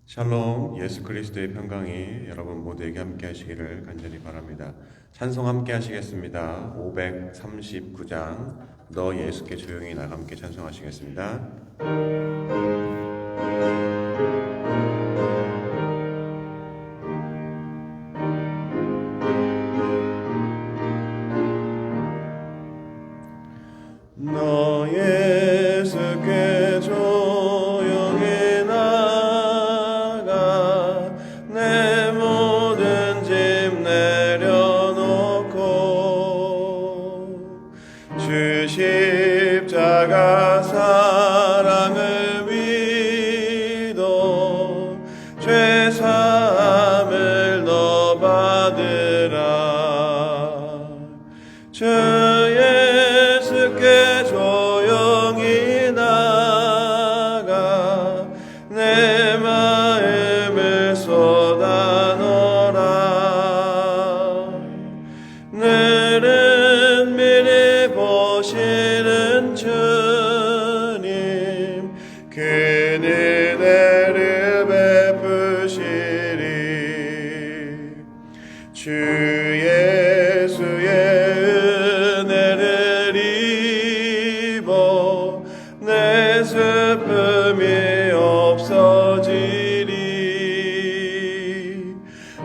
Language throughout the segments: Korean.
샬롬, 예수 그리스도의 평강이 여러분 모두에게 함께 하시기를 간절히 바랍니다. 찬송 함께 하시겠습니다. 539장 너 예수께 조용히 나가 함께 찬송하시겠습니다. 너 예수께 조용히 나가 내 모든 짐 내려놓고 주 십자가 사랑을 믿어 죄 사함을 너 받으라. 주 예수께 조용히 나가 내 마음을 쏟아놓으라. 늘은 미리 보시는 주님 그 은혜를 베푸시리. 주 예수의 은혜를 입어 내 슬픔이 없어지리.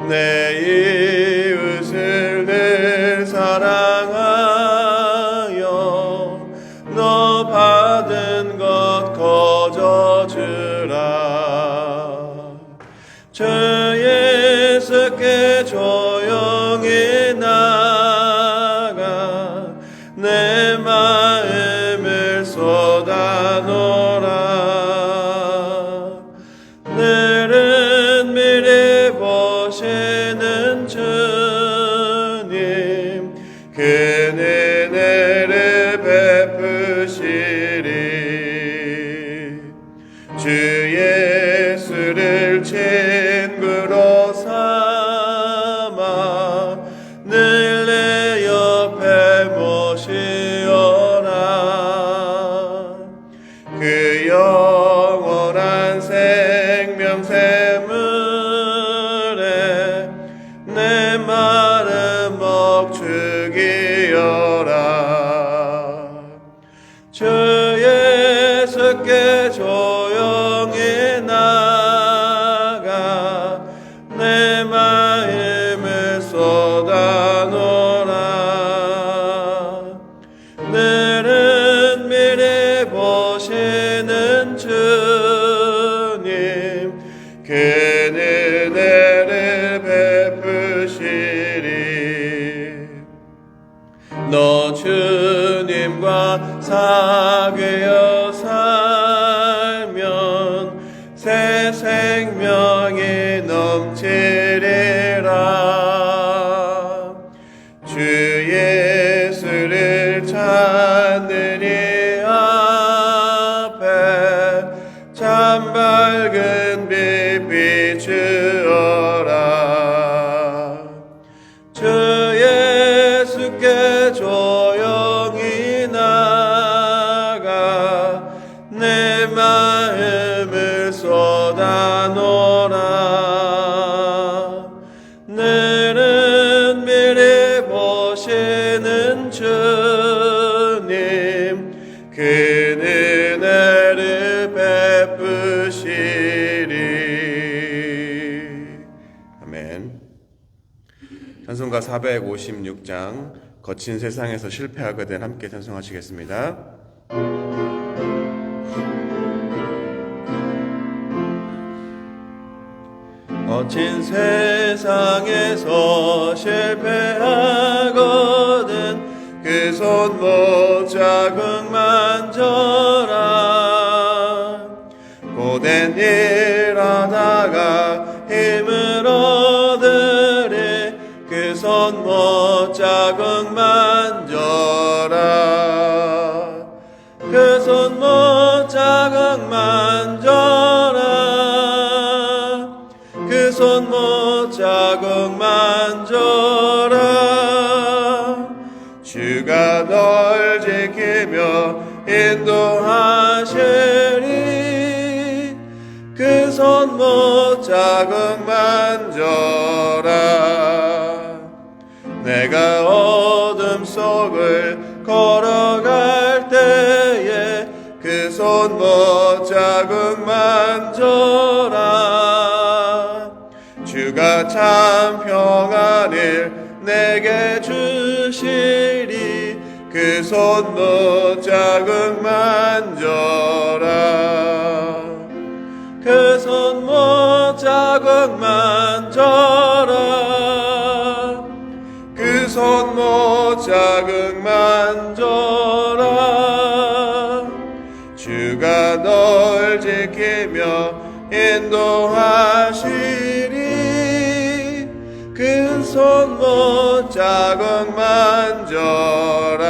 내 이웃을 늘 사랑하여 너 받은 것 거저주라. 주 예수께 조용히 나가 내 마음을 쏟아놓으라. 늘은 미리 보시는 주님 그 은혜를 베푸시리. 주 예수를 친구로 삼아 늘 내 옆에 모시어라. 그 영원한 생명샘물에 내 마음 먹죽이어라. 주 예수께 조용히 나가 내 마음을 쏟아놓으라. 늘은 미리 보시는 주님 그 은혜를 베푸시리. 너 주님과 사귀어 살면 새 생명이 넘치리라. 주 예수를 찾는 이 앞에 참 밝은 빛 비추어라. 주 예수께 조용히 나가 내 마음을 쏟아놓으라. 늘은 미리 보시는 주님 그 은혜를 베푸시리. 아멘. 찬송가 456장 거친 세상에서 실패하거든 함께 찬송하시겠습니다. 거친 세상에서 실패하거든 그 손 못 자국 만져라. 고된 일 하다가 힘을 얻으리 그 손 못 자국 만져라. 그 손 못 자국 만져라. 그 손 못 자국 만져라. 주가 널 지키며 인도하시리. 그 그 손 못 자국 만져라. 내가 어둠 속을 걸어갈 때에 그 손 못 자국 만져라. 주가 참 평안을 내게 주시리. 그 손 못 자국 만져라. 그 손 못 자국 만져라. 그 손 못 자국 만져라. 주가 널 지키며 인도하시리. 그 손 못 자국 만져라.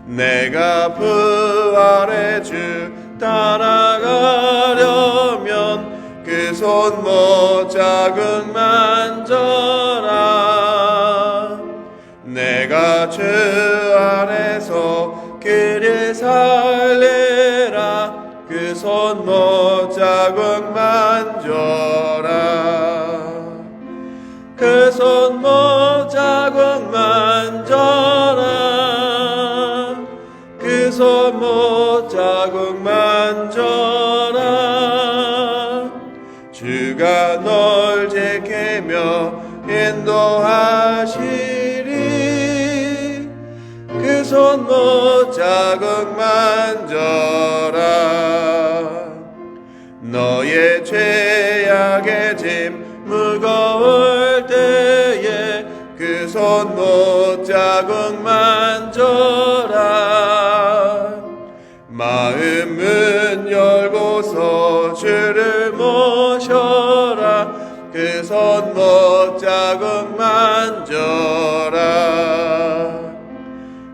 내가 부활의 주 따라가려면 그 손 못 자국 만져라. 내가 주 안에서 그리 살리라. 그 손 못 자국 만져라. 그 손 못 자국 만져라. 그 손 못 자국 만져라. 주가 널 지키며 인도하시리. 그 손 못 자국 만져라. 너의 죄악의 짐 무거울 때에 그 손 못 자국 만져라. 마음 문 열고서 주를 모셔라. 그 손 못 자국 만져라.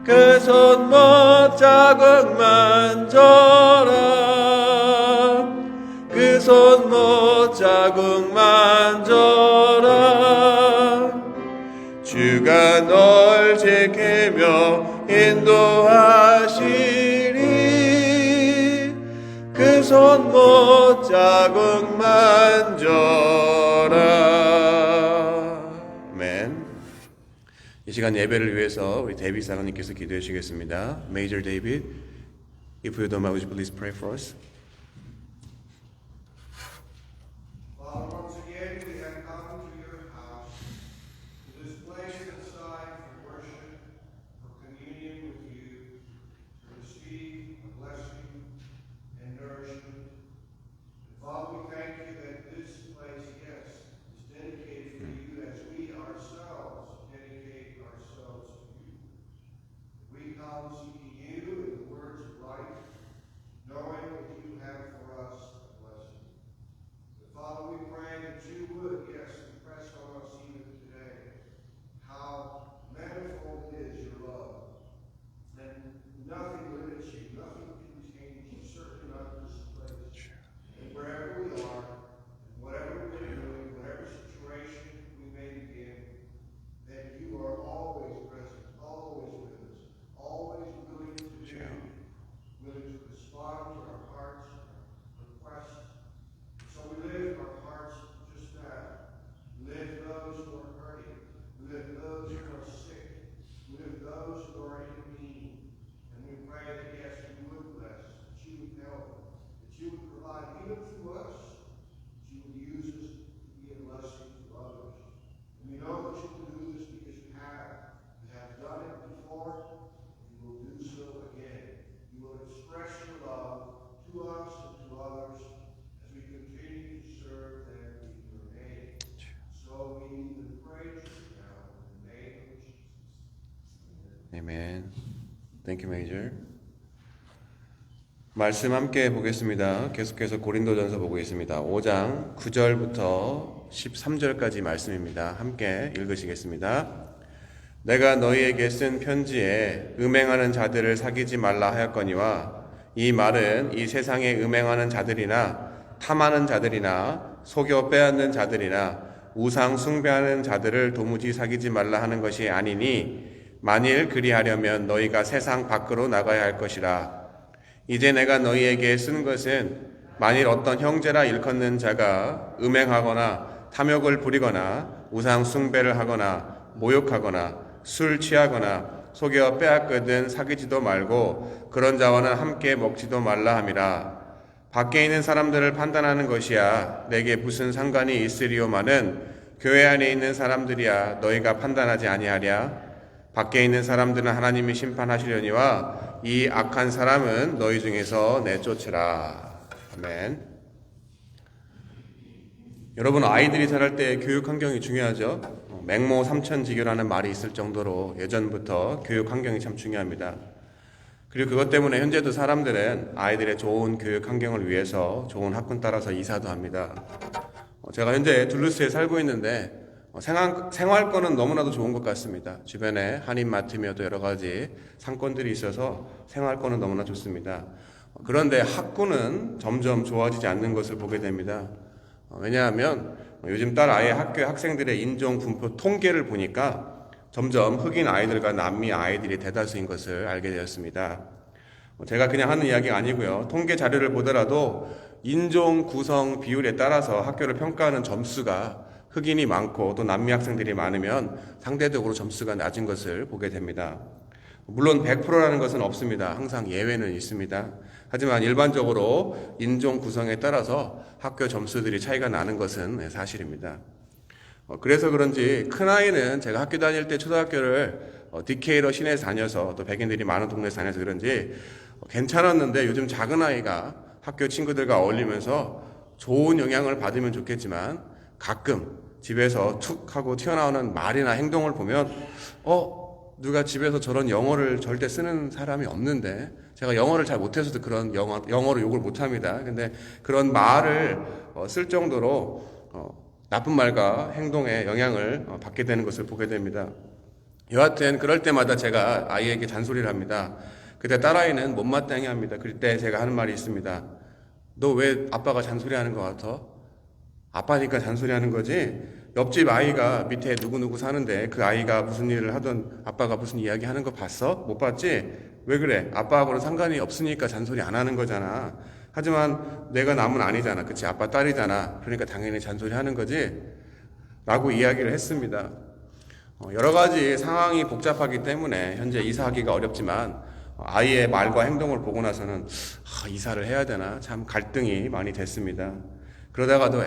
그 손 못 자국 만져라. 그 손 못 자국 만져라. 주가 널 지키며 인도하시리. 그 손 못 자국 만져라. 아멘. 이 시간 예배를 위해서 우리 데이빗 사관님께서 기도해 주시겠습니다. Major David, if you don't mind, would you please pray for us? Amen. Thank you, Major. 말씀 함께 보겠습니다. 계속해서 고린도전서 보고 있습니다. 5장 9절부터 13절까지 말씀입니다. 함께 읽으시겠습니다. 내가 너희에게 쓴 편지에 음행하는 자들을 사귀지 말라 하였거니와 이 말은 이 세상에 음행하는 자들이나 탐하는 자들이나 속여 빼앗는 자들이나 우상 숭배하는 자들을 도무지 사귀지 말라 하는 것이 아니니 만일 그리하려면 너희가 세상 밖으로 나가야 할 것이라. 이제 내가 너희에게 쓴 것은 만일 어떤 형제라 일컫는 자가 음행하거나 탐욕을 부리거나 우상 숭배를 하거나 모욕하거나 술 취하거나 속여 빼앗거든 사귀지도 말고 그런 자와는 함께 먹지도 말라 함이라. 밖에 있는 사람들을 판단하는 것이야 내게 무슨 상관이 있으리오마는 교회 안에 있는 사람들이야 너희가 판단하지 아니하랴. 밖에 있는 사람들은 하나님이 심판하시려니와 이 악한 사람은 너희 중에서 내쫓으라. 아멘. 여러분, 아이들이 자랄 때 교육 환경이 중요하죠. 맹모 삼천지교라는 말이 있을 정도로 예전부터 교육 환경이 참 중요합니다. 그리고 그것 때문에 현재도 사람들은 아이들의 좋은 교육 환경을 위해서 좋은 학군 따라서 이사도 합니다. 제가 현재 둘루스에 살고 있는데 생활권은 너무나도 좋은 것 같습니다. 주변에 한인마트며 또 여러 가지 상권들이 있어서 생활권은 너무나 좋습니다. 그런데 학군은 점점 좋아지지 않는 것을 보게 됩니다. 왜냐하면 요즘 딸 아이 학교 학생들의 인종 분포 통계를 보니까 점점 흑인 아이들과 남미 아이들이 대다수인 것을 알게 되었습니다. 제가 그냥 하는 이야기가 아니고요. 통계 자료를 보더라도 인종 구성 비율에 따라서 학교를 평가하는 점수가 흑인이 많고 또 남미 학생들이 많으면 상대적으로 점수가 낮은 것을 보게 됩니다. 물론 100%라는 것은 없습니다. 항상 예외는 있습니다. 하지만 일반적으로 인종 구성에 따라서 학교 점수들이 차이가 나는 것은 사실입니다. 그래서 그런지 큰아이는 제가 학교 다닐 때 초등학교를 디케이러 시내에서 다녀서 또 백인들이 많은 동네에서 다녀서 그런지 괜찮았는데 요즘 작은 아이가 학교 친구들과 어울리면서 좋은 영향을 받으면 좋겠지만 가끔 집에서 툭 하고 튀어나오는 말이나 행동을 보면 누가 집에서 저런 영어를 절대 쓰는 사람이 없는데 제가 영어를 잘 못해서도 그런 영어로 욕을 못합니다. 근데 그런 말을 쓸 정도로 나쁜 말과 행동에 영향을 받게 되는 것을 보게 됩니다. 여하튼 그럴 때마다 제가 아이에게 잔소리를 합니다. 그때 딸아이는 못마땅해 합니다. 그때 제가 하는 말이 있습니다. 너 왜 아빠가 잔소리하는 것 같아? 아빠니까 잔소리하는 거지. 옆집 아이가 밑에 누구누구 사는데 그 아이가 무슨 일을 하던 아빠가 무슨 이야기 하는 거 봤어? 못 봤지? 왜 그래? 아빠하고는 상관이 없으니까 잔소리 안 하는 거잖아. 하지만 내가 남은 아니잖아. 그치? 아빠 딸이잖아. 그러니까 당연히 잔소리 하는 거지? 라고 이야기를 했습니다. 여러 가지 상황이 복잡하기 때문에 현재 이사하기가 어렵지만 아이의 말과 행동을 보고 나서는 이사를 해야 되나? 참 갈등이 많이 됐습니다. 그러다가도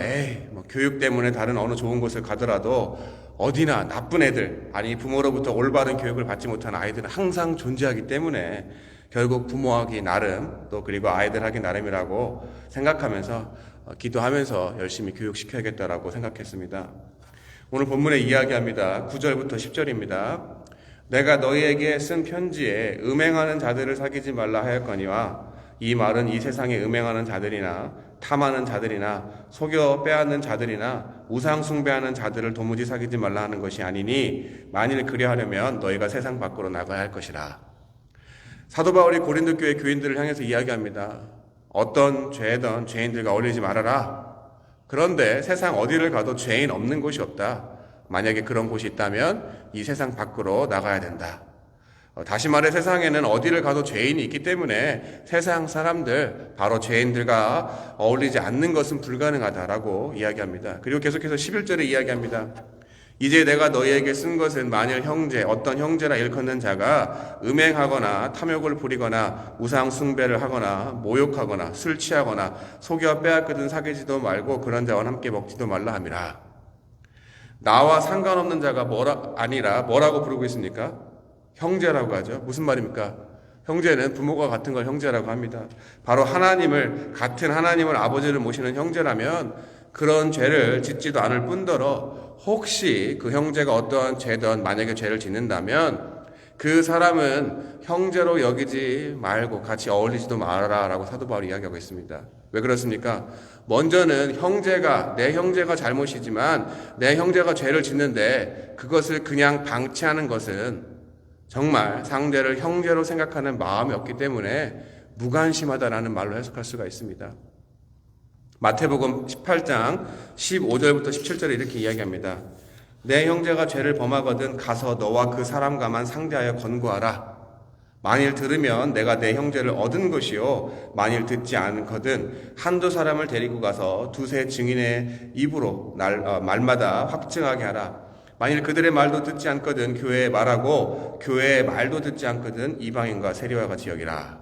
교육 때문에 다른 어느 좋은 곳을 가더라도 어디나 나쁜 애들, 아니 부모로부터 올바른 교육을 받지 못한 아이들은 항상 존재하기 때문에 결국 부모하기 나름 또 그리고 아이들 하기 나름이라고 생각하면서 기도하면서 열심히 교육시켜야겠다라고 생각했습니다. 오늘 본문에 이야기합니다. 9절부터 10절입니다. 내가 너희에게 쓴 편지에 음행하는 자들을 사귀지 말라 하였거니와 이 말은 이 세상에 음행하는 자들이나 탐하는 자들이나 속여 빼앗는 자들이나 우상 숭배하는 자들을 도무지 사귀지 말라 하는 것이 아니니 만일 그리하려면 너희가 세상 밖으로 나가야 할 것이라. 사도 바울이 고린도 교회 교인들을 향해서 이야기합니다. 어떤 죄든 죄인들과 어울리지 말아라. 그런데 세상 어디를 가도 죄인 없는 곳이 없다. 만약에 그런 곳이 있다면 이 세상 밖으로 나가야 된다. 다시 말해 세상에는 어디를 가도 죄인이 있기 때문에 세상 사람들, 바로 죄인들과 어울리지 않는 것은 불가능하다라고 이야기합니다. 그리고 계속해서 11절에 이야기합니다. 이제 내가 너희에게 쓴 것은 만일 형제, 어떤 형제라 일컫는 자가 음행하거나 탐욕을 부리거나 우상 숭배를 하거나 모욕하거나 술 취하거나 속여 빼앗거든 사귀지도 말고 그런 자와 함께 먹지도 말라 함이라. 나와 상관없는 자가 뭐라고 부르고 있습니까? 형제라고 하죠. 무슨 말입니까? 형제는 부모가 같은 걸 형제라고 합니다. 바로 같은 하나님을 아버지를 모시는 형제라면 그런 죄를 짓지도 않을 뿐더러 혹시 그 형제가 어떠한 죄든 만약에 죄를 짓는다면 그 사람은 형제로 여기지 말고 같이 어울리지도 말아라 라고 사도 바울이 이야기하고 있습니다. 왜 그렇습니까? 먼저는 내 형제가 잘못이지만 내 형제가 죄를 짓는데 그것을 그냥 방치하는 것은 정말 상대를 형제로 생각하는 마음이 없기 때문에 무관심하다라는 말로 해석할 수가 있습니다. 마태복음 18장 15절부터 17절에 이렇게 이야기합니다. 내 형제가 죄를 범하거든 가서 너와 그 사람과만 상대하여 권고하라. 만일 들으면 내가 내 형제를 얻은 것이요 만일 듣지 않거든 한두 사람을 데리고 가서 두세 증인의 입으로 말마다 확증하게 하라. 만일 그들의 말도 듣지 않거든 교회에 말하고 교회의 말도 듣지 않거든 이방인과 세리와 같이 여기라.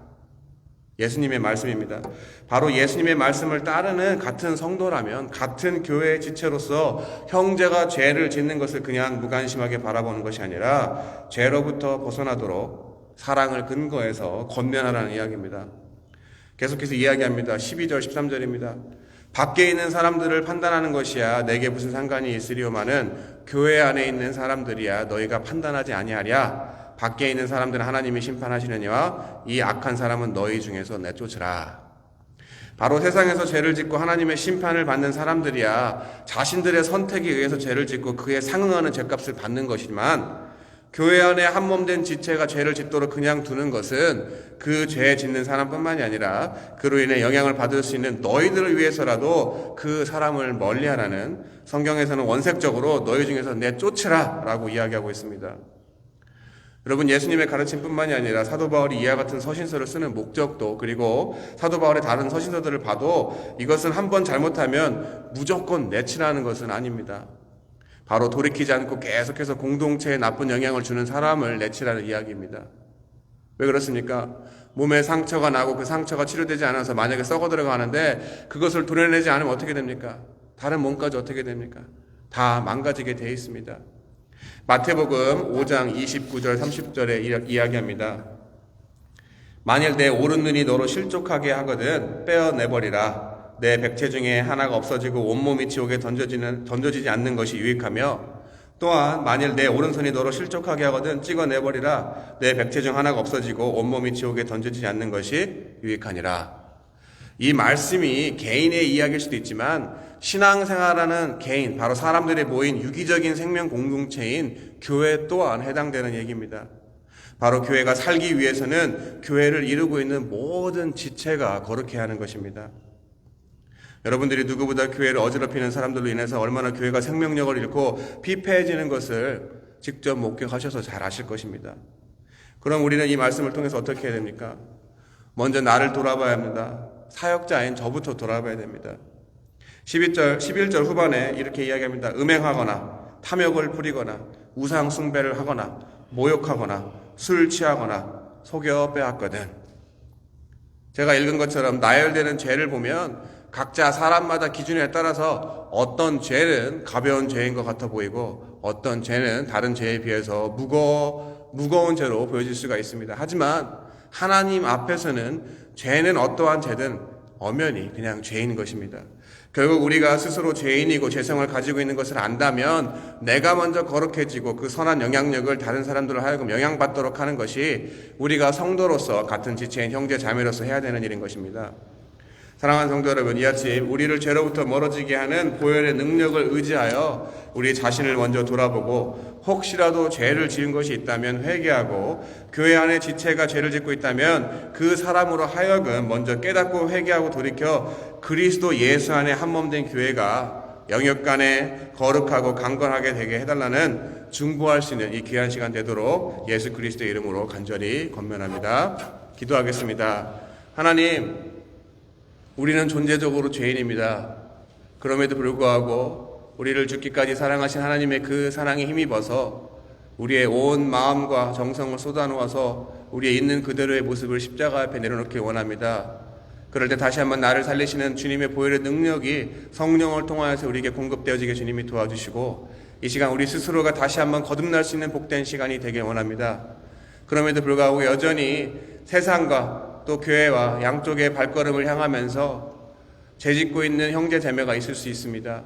예수님의 말씀입니다. 바로 예수님의 말씀을 따르는 같은 성도라면 같은 교회의 지체로서 형제가 죄를 짓는 것을 그냥 무관심하게 바라보는 것이 아니라 죄로부터 벗어나도록 사랑을 근거해서 권면하라는 이야기입니다. 계속해서 이야기합니다. 12절 13절입니다. 밖에 있는 사람들을 판단하는 것이야 내게 무슨 상관이 있으리오마는 교회 안에 있는 사람들이야 너희가 판단하지 아니하랴. 밖에 있는 사람들은 하나님이 심판하시느니와 이 악한 사람은 너희 중에서 내쫓으라. 바로 세상에서 죄를 짓고 하나님의 심판을 받는 사람들이야 자신들의 선택에 의해서 죄를 짓고 그에 상응하는 죄값을 받는 것이지만 교회 안에 한몸된 지체가 죄를 짓도록 그냥 두는 것은 그 죄 짓는 사람뿐만이 아니라 그로 인해 영향을 받을 수 있는 너희들을 위해서라도 그 사람을 멀리하라는, 성경에서는 원색적으로 너희 중에서 내쫓으라 라고 이야기하고 있습니다. 여러분, 예수님의 가르침뿐만이 아니라 사도 바울이 이와 같은 서신서를 쓰는 목적도, 그리고 사도 바울의 다른 서신서들을 봐도 이것은 한번 잘못하면 무조건 내치라는 것은 아닙니다. 바로 돌이키지 않고 계속해서 공동체에 나쁜 영향을 주는 사람을 내치라는 이야기입니다. 왜 그렇습니까? 몸에 상처가 나고 그 상처가 치료되지 않아서 만약에 썩어 들어가는데 그것을 도려내지 않으면 어떻게 됩니까? 다른 몸까지 어떻게 됩니까? 다 망가지게 되어 있습니다. 마태복음 5장 29절 30절에 이야기합니다. 만일 내 오른 눈이 너로 실족하게 하거든 빼어내버리라. 내 백체 중에 하나가 없어지고 온몸이 지옥에 던져지지 않는 것이 유익하며, 또한 만일 내 오른손이 너로 실족하게 하거든 찍어내버리라. 내 백체 중 하나가 없어지고 온몸이 지옥에 던져지지 않는 것이 유익하니라. 이 말씀이 개인의 이야기일 수도 있지만 신앙생활하는 개인, 바로 사람들이 모인 유기적인 생명 공동체인 교회 또한 해당되는 얘기입니다. 바로 교회가 살기 위해서는 교회를 이루고 있는 모든 지체가 거룩해 하는 것입니다. 여러분들이 누구보다 교회를 어지럽히는 사람들로 인해서 얼마나 교회가 생명력을 잃고 피폐해지는 것을 직접 목격하셔서 잘 아실 것입니다. 그럼 우리는 이 말씀을 통해서 어떻게 해야 됩니까? 먼저 나를 돌아봐야 합니다. 사역자인 저부터 돌아봐야 됩니다. 11절 후반에 이렇게 이야기합니다. 음행하거나 탐욕을 부리거나 우상 숭배를 하거나 모욕하거나 술 취하거나 속여 빼앗거든. 제가 읽은 것처럼 나열되는 죄를 보면 각자 사람마다 기준에 따라서 어떤 죄는 가벼운 죄인 것 같아 보이고 어떤 죄는 다른 죄에 비해서 무거운 죄로 보여질 수가 있습니다. 하지만 하나님 앞에서는 죄는 어떠한 죄든 엄연히 그냥 죄인 것입니다. 결국 우리가 스스로 죄인이고 죄성을 가지고 있는 것을 안다면 내가 먼저 거룩해지고 그 선한 영향력을 다른 사람들을 하여금 영향받도록 하는 것이 우리가 성도로서 같은 지체인 형제 자매로서 해야 되는 일인 것입니다. 사랑하는 성도 여러분, 이 아침 우리를 죄로부터 멀어지게 하는 보혈의 능력을 의지하여 우리 자신을 먼저 돌아보고 혹시라도 죄를 지은 것이 있다면 회개하고, 교회 안에 지체가 죄를 짓고 있다면 그 사람으로 하여금 먼저 깨닫고 회개하고 돌이켜 그리스도 예수 안에 한몸된 교회가 영역간에 거룩하고 강건하게 되게 해달라는 중보할 수 있는 이 귀한 시간 되도록 예수 그리스도의 이름으로 간절히 권면합니다. 기도하겠습니다. 하나님, 우리는 존재적으로 죄인입니다. 그럼에도 불구하고 우리를 죽기까지 사랑하신 하나님의 그 사랑에 힘입어서 우리의 온 마음과 정성을 쏟아놓아서 우리의 있는 그대로의 모습을 십자가 앞에 내려놓기 원합니다. 그럴 때 다시 한번 나를 살리시는 주님의 보혈의 능력이 성령을 통하여서 우리에게 공급되어지게 주님이 도와주시고, 이 시간 우리 스스로가 다시 한번 거듭날 수 있는 복된 시간이 되길 원합니다. 그럼에도 불구하고 여전히 세상과 또 교회와 양쪽의 발걸음을 향하면서 죄짓고 있는 형제 자매가 있을 수 있습니다.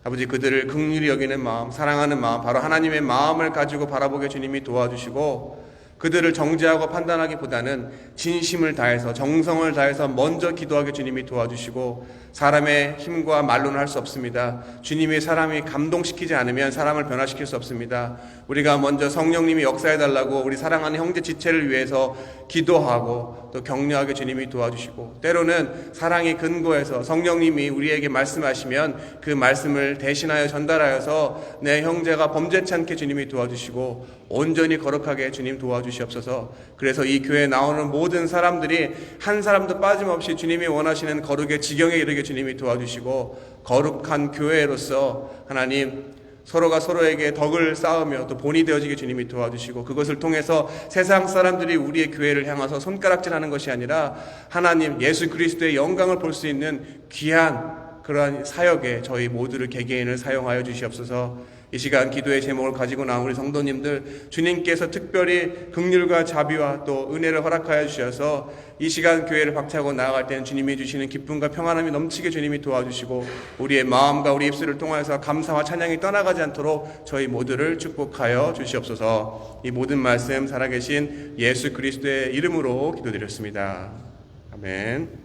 아버지, 그들을 긍휼히 여기는 마음, 사랑하는 마음, 바로 하나님의 마음을 가지고 바라보게 주님이 도와주시고, 그들을 정죄하고 판단하기보다는 진심을 다해서 정성을 다해서 먼저 기도하게 주님이 도와주시고, 사람의 힘과 말로는 할 수 없습니다. 주님의 사람이 감동시키지 않으면 사람을 변화시킬 수 없습니다. 우리가 먼저 성령님이 역사해달라고 우리 사랑하는 형제 지체를 위해서 기도하고 또 격려하게 주님이 도와주시고, 때로는 사랑의 근거에서 성령님이 우리에게 말씀하시면 그 말씀을 대신하여 전달하여서 내 형제가 범죄치 않게 주님이 도와주시고, 온전히 거룩하게 주님 도와주시옵소서. 그래서 이 교회에 나오는 모든 사람들이 한 사람도 빠짐없이 주님이 원하시는 거룩의 지경에 이르게 주님이 도와주시고, 거룩한 교회로서 하나님 서로가 서로에게 덕을 쌓으며 또 본이 되어지게 주님이 도와주시고, 그것을 통해서 세상 사람들이 우리의 교회를 향해서 손가락질하는 것이 아니라 하나님 예수 그리스도의 영광을 볼 수 있는 귀한 그러한 사역에 저희 모두를 개개인을 사용하여 주시옵소서. 이 시간 기도의 제목을 가지고 나온 우리 성도님들, 주님께서 특별히 긍휼과 자비와 또 은혜를 허락하여 주셔서 이 시간 교회를 박차고 나아갈 때는 주님이 주시는 기쁨과 평안함이 넘치게 주님이 도와주시고, 우리의 마음과 우리 입술을 통하여서 감사와 찬양이 떠나가지 않도록 저희 모두를 축복하여 주시옵소서. 이 모든 말씀 살아계신 예수 그리스도의 이름으로 기도드렸습니다. 아멘.